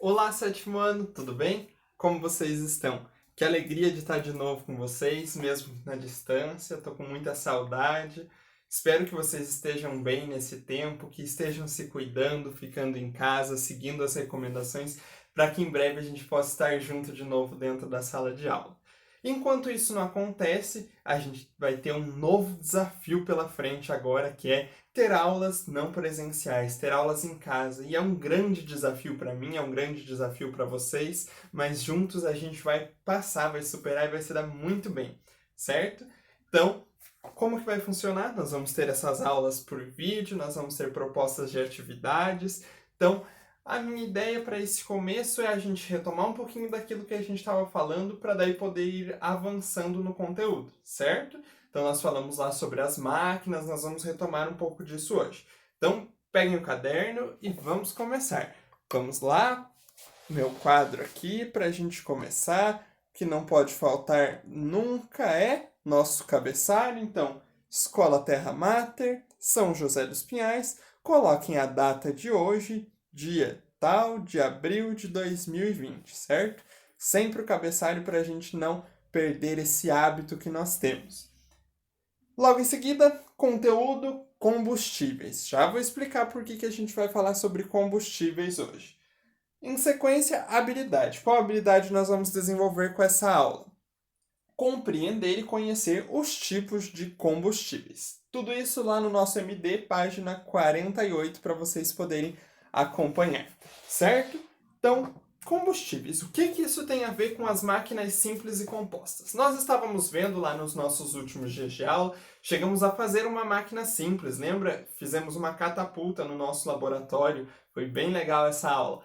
Olá, sétimo ano, tudo bem? Como vocês estão? Que alegria de estar de novo com vocês, mesmo na distância. Estou com muita saudade. Espero que vocês estejam bem nesse tempo, que estejam se cuidando, ficando em casa, seguindo as recomendações, para que em breve a gente possa estar junto de novo dentro da sala de aula. Enquanto isso não acontece, a gente vai ter um novo desafio pela frente agora, que é ter aulas não presenciais, ter aulas em casa. E é um grande desafio para mim, é um grande desafio para vocês, mas juntos a gente vai passar, vai superar e vai se dar muito bem, certo? Então, como que vai funcionar? Nós vamos ter essas aulas por vídeo, nós vamos ter propostas de atividades. Então, a minha ideia para esse começo é a gente retomar um pouquinho daquilo que a gente estava falando para daí poder ir avançando no conteúdo, certo? Então nós falamos lá sobre as máquinas, nós vamos retomar um pouco disso hoje. Então peguem o caderno e vamos começar. Vamos lá, meu quadro aqui para a gente começar. O que não pode faltar nunca é nosso cabeçalho. Então, Escola Terra Mater, São José dos Pinhais. Coloquem a data de hoje, dia tal, de abril de 2020, certo? Sempre o cabeçalho para a gente não perder esse hábito que nós temos. Logo em seguida, conteúdo, combustíveis. Já vou explicar por que a gente vai falar sobre combustíveis hoje. Em sequência, habilidade. Qual habilidade nós vamos desenvolver com essa aula? Compreender e conhecer os tipos de combustíveis. Tudo isso lá no nosso MD, página 48, para vocês poderem acompanhar, certo? Então, combustíveis. O que isso tem a ver com as máquinas simples e compostas? Nós estávamos vendo lá nos nossos últimos dias de aula, chegamos a fazer uma máquina simples, lembra? Fizemos uma catapulta no nosso laboratório, foi bem legal essa aula. O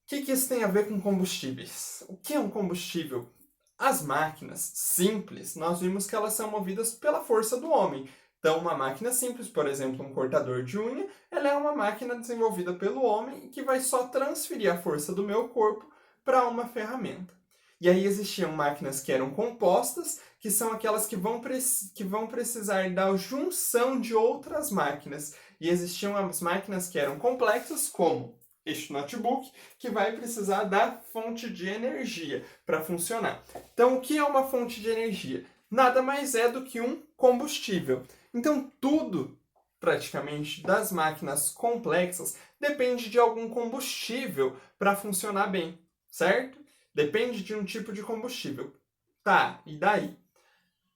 que isso tem a ver com combustíveis? O que é um combustível? As máquinas simples, nós vimos que elas são movidas pela força do homem. Então, uma máquina simples, por exemplo, um cortador de unha, ela é uma máquina desenvolvida pelo homem que vai só transferir a força do meu corpo para uma ferramenta. E aí existiam máquinas que eram compostas, que são aquelas que vão precisar da junção de outras máquinas. E existiam as máquinas que eram complexas, como este notebook, que vai precisar da fonte de energia para funcionar. Então, o que é uma fonte de energia? Nada mais é do que um combustível. Então, tudo, praticamente, das máquinas complexas depende de algum combustível para funcionar bem, certo? Depende de um tipo de combustível. Tá, e daí?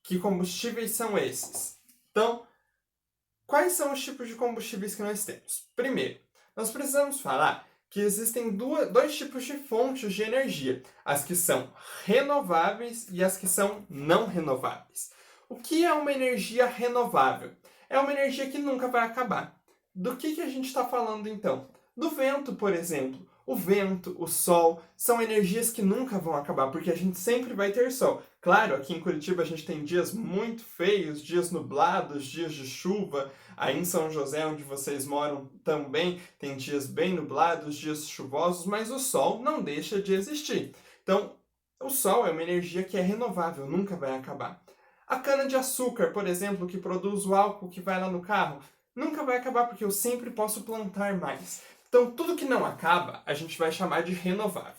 Que combustíveis são esses? Então, quais são os tipos de combustíveis que nós temos? Primeiro, nós precisamos falar que existem dois tipos de fontes de energia, as que são renováveis e as que são não renováveis. O que é uma energia renovável? É uma energia que nunca vai acabar. Do que a gente está falando então? Do vento, por exemplo. O vento, o sol, são energias que nunca vão acabar, porque a gente sempre vai ter sol. Claro, aqui em Curitiba a gente tem dias muito feios, dias nublados, dias de chuva. Aí em São José, onde vocês moram, também tem dias bem nublados, dias chuvosos, mas o sol não deixa de existir. Então, o sol é uma energia que é renovável, nunca vai acabar. A cana-de-açúcar, por exemplo, que produz o álcool que vai lá no carro, nunca vai acabar porque eu sempre posso plantar mais. Então, tudo que não acaba, a gente vai chamar de renovável.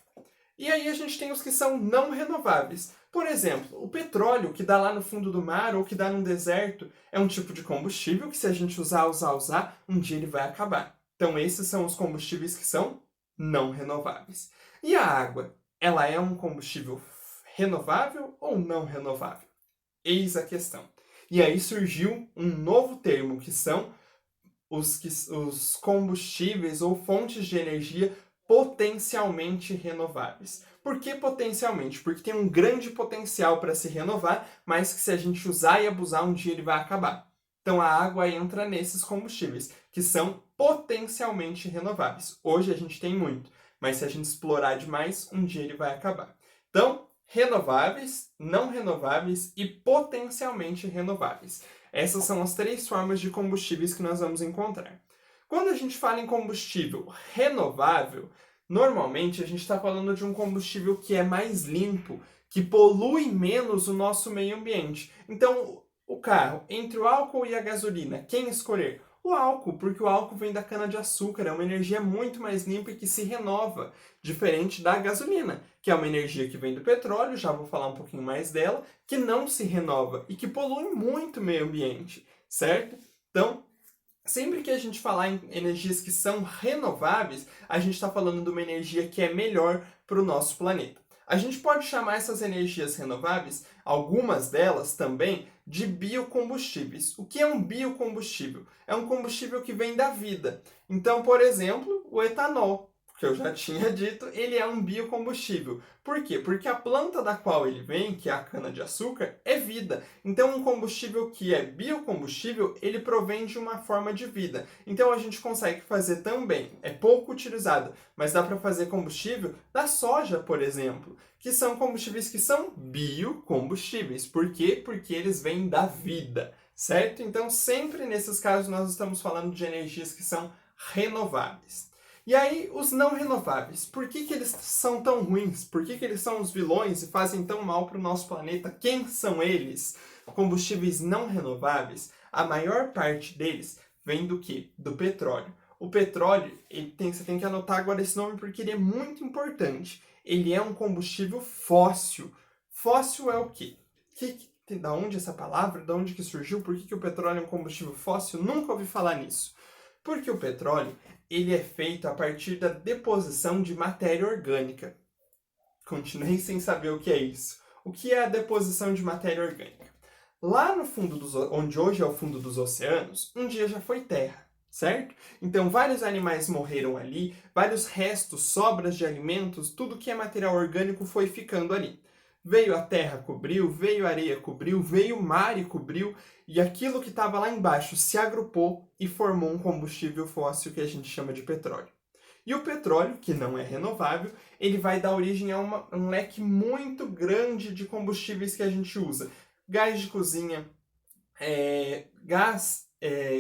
E aí a gente tem os que são não renováveis. Por exemplo, o petróleo que dá lá no fundo do mar ou que dá num deserto é um tipo de combustível que se a gente usar, um dia ele vai acabar. Então esses são os combustíveis que são não renováveis. E a água, ela é um combustível renovável ou não renovável? Eis a questão. E aí surgiu um novo termo que são os combustíveis ou fontes de energia potencialmente renováveis. Por que potencialmente? Porque tem um grande potencial para se renovar, mas que se a gente usar e abusar, um dia ele vai acabar. Então a água entra nesses combustíveis, que são potencialmente renováveis. Hoje a gente tem muito, mas se a gente explorar demais, um dia ele vai acabar. Então, renováveis, não renováveis e potencialmente renováveis. Essas são as três formas de combustíveis que nós vamos encontrar. Quando a gente fala em combustível renovável, normalmente a gente está falando de um combustível que é mais limpo, que polui menos o nosso meio ambiente. Então, o carro, entre o álcool e a gasolina, quem escolher? O álcool, porque o álcool vem da cana-de-açúcar, é uma energia muito mais limpa e que se renova, diferente da gasolina, que é uma energia que vem do petróleo, já vou falar um pouquinho mais dela, que não se renova e que polui muito o meio ambiente, certo? Então, sempre que a gente falar em energias que são renováveis, a gente está falando de uma energia que é melhor para o nosso planeta. A gente pode chamar essas energias renováveis, algumas delas também, de biocombustíveis. O que é um biocombustível? É um combustível que vem da vida. Então, por exemplo, o etanol, que eu já tinha dito, ele é um biocombustível. Por quê? Porque a planta da qual ele vem, que é a cana-de-açúcar, é vida. Então, um combustível que é biocombustível, ele provém de uma forma de vida. Então, a gente consegue fazer também, é pouco utilizado, mas dá para fazer combustível da soja, por exemplo, que são combustíveis que são biocombustíveis. Por quê? Porque eles vêm da vida, certo? Então, sempre nesses casos, nós estamos falando de energias que são renováveis. E aí, os não renováveis, por que eles são tão ruins? Por que eles são os vilões e fazem tão mal para o nosso planeta? Quem são eles? Combustíveis não renováveis, a maior parte deles vem do quê? Do petróleo. O petróleo, você tem que anotar agora esse nome porque ele é muito importante. Ele é um combustível fóssil. Fóssil é o quê? Da onde essa palavra? Da onde que surgiu? Por que o petróleo é um combustível fóssil? Nunca ouvi falar nisso. Porque o petróleo ele é feito a partir da deposição de matéria orgânica. Continuei sem saber o que é isso. O que é a deposição de matéria orgânica? Lá no fundo onde hoje é o fundo dos oceanos, um dia já foi terra, certo? Então vários animais morreram ali, vários restos, sobras de alimentos, tudo que é material orgânico foi ficando ali. Veio a terra, cobriu, veio a areia, cobriu, veio o mar e cobriu, e aquilo que estava lá embaixo se agrupou e formou um combustível fóssil que a gente chama de petróleo. E o petróleo, que não é renovável, ele vai dar origem a um leque muito grande de combustíveis que a gente usa. Gás de cozinha, gás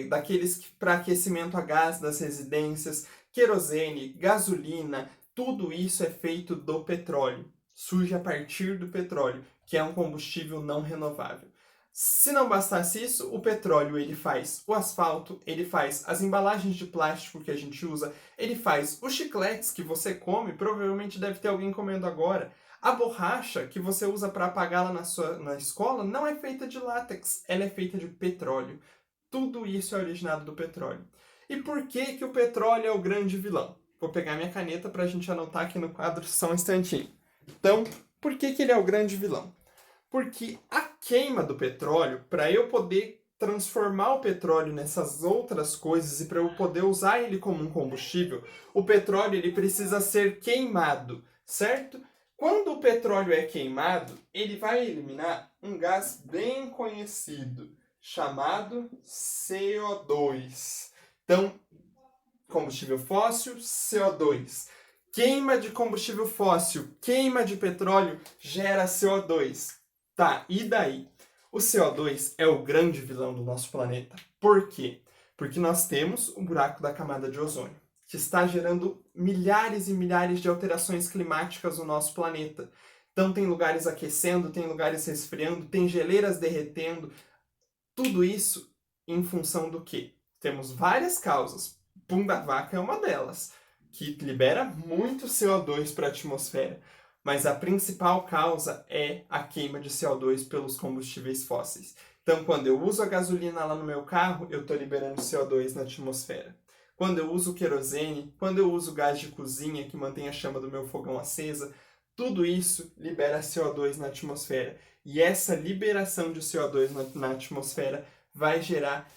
daqueles para aquecimento a gás das residências, querosene, gasolina, tudo isso é feito do petróleo. Surge a partir do petróleo, que é um combustível não renovável. Se não bastasse isso, o petróleo ele faz o asfalto, ele faz as embalagens de plástico que a gente usa, ele faz os chicletes que você come, provavelmente deve ter alguém comendo agora. A borracha que você usa para apagá-la na escola não é feita de látex, ela é feita de petróleo. Tudo isso é originado do petróleo. E por que o petróleo é o grande vilão? Vou pegar minha caneta para a gente anotar aqui no quadro só um instantinho. Então, por que ele é o grande vilão? Porque a queima do petróleo, para eu poder transformar o petróleo nessas outras coisas e para eu poder usar ele como um combustível, o petróleo ele precisa ser queimado, certo? Quando o petróleo é queimado, ele vai eliminar um gás bem conhecido, chamado CO2. Então, combustível fóssil, CO2. Queima de combustível fóssil, queima de petróleo, gera CO2. Tá, e daí? O CO2 é o grande vilão do nosso planeta. Por quê? Porque nós temos o buraco da camada de ozônio, que está gerando milhares e milhares de alterações climáticas no nosso planeta. Então tem lugares aquecendo, tem lugares resfriando, tem geleiras derretendo. Tudo isso em função do quê? Temos várias causas. Pum da vaca é uma delas, que libera muito CO2 para a atmosfera. Mas a principal causa é a queima de CO2 pelos combustíveis fósseis. Então, quando eu uso a gasolina lá no meu carro, eu estou liberando CO2 na atmosfera. Quando eu uso querosene, quando eu uso gás de cozinha que mantém a chama do meu fogão acesa, tudo isso libera CO2 na atmosfera. E essa liberação de CO2 na atmosfera vai gerar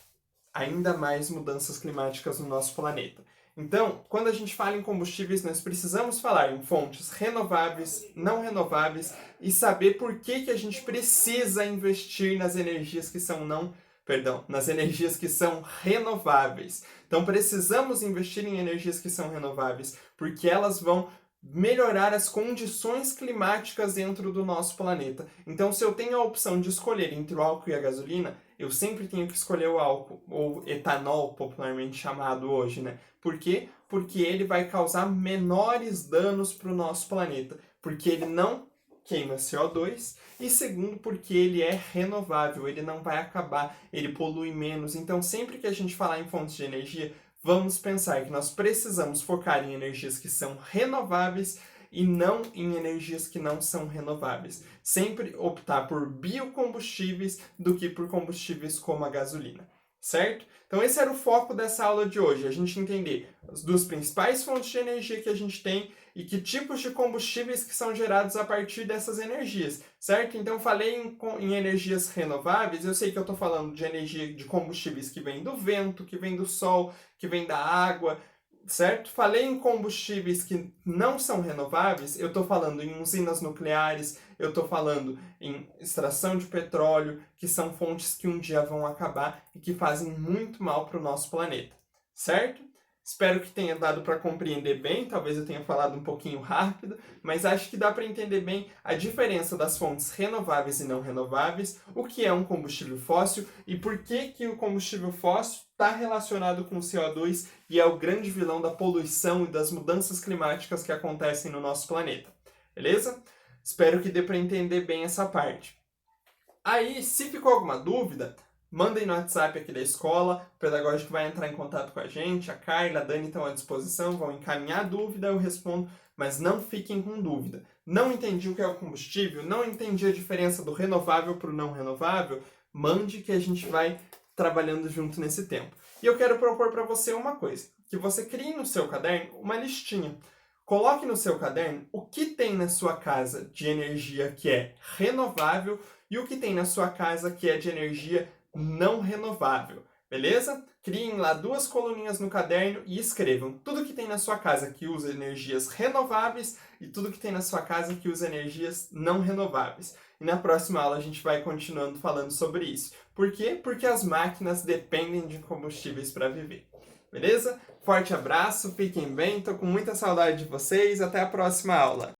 ainda mais mudanças climáticas no nosso planeta. Então, quando a gente fala em combustíveis, nós precisamos falar em fontes renováveis, não renováveis e saber por que a gente precisa investir nas energias que são nas energias que são renováveis. Então, precisamos investir em energias que são renováveis, porque elas vão melhorar as condições climáticas dentro do nosso planeta. Então, se eu tenho a opção de escolher entre o álcool e a gasolina, eu sempre tenho que escolher o álcool, ou etanol, popularmente chamado hoje, né? Por quê? Porque ele vai causar menores danos para o nosso planeta, porque ele não queima CO2, e segundo, porque ele é renovável, ele não vai acabar, ele polui menos. Então, sempre que a gente falar em fontes de energia, vamos pensar que nós precisamos focar em energias que são renováveis e não em energias que não são renováveis. Sempre optar por biocombustíveis do que por combustíveis como a gasolina, certo? Então esse era o foco dessa aula de hoje, a gente entender as duas principais fontes de energia que a gente tem e que tipos de combustíveis que são gerados a partir dessas energias, certo? Então falei em energias renováveis, eu sei que eu estou falando de energia de combustíveis que vem do vento, que vem do sol, que vem da água, certo? Falei em combustíveis que não são renováveis, eu estou falando em usinas nucleares, eu estou falando em extração de petróleo, que são fontes que um dia vão acabar e que fazem muito mal para o nosso planeta, certo? Espero que tenha dado para compreender bem, talvez eu tenha falado um pouquinho rápido, mas acho que dá para entender bem a diferença das fontes renováveis e não renováveis, o que é um combustível fóssil e por que o combustível fóssil está relacionado com o CO2 e é o grande vilão da poluição e das mudanças climáticas que acontecem no nosso planeta. Beleza? Espero que dê para entender bem essa parte. Aí, se ficou alguma dúvida, mandem no WhatsApp aqui da escola, o pedagógico vai entrar em contato com a gente, a Carla, a Dani estão à disposição, vão encaminhar a dúvida, eu respondo, mas não fiquem com dúvida. Não entendi o que é o combustível, não entendi a diferença do renovável para o não renovável, mande que a gente vai trabalhando junto nesse tempo. E eu quero propor para você uma coisa, que você crie no seu caderno uma listinha. Coloque no seu caderno o que tem na sua casa de energia que é renovável e o que tem na sua casa que é de energia não renovável, beleza? Criem lá 2 coluninhas no caderno e escrevam tudo que tem na sua casa que usa energias renováveis e tudo que tem na sua casa que usa energias não renováveis. E na próxima aula a gente vai continuando falando sobre isso. Por quê? Porque as máquinas dependem de combustíveis para viver. Beleza? Forte abraço, fiquem bem, tô com muita saudade de vocês, até a próxima aula.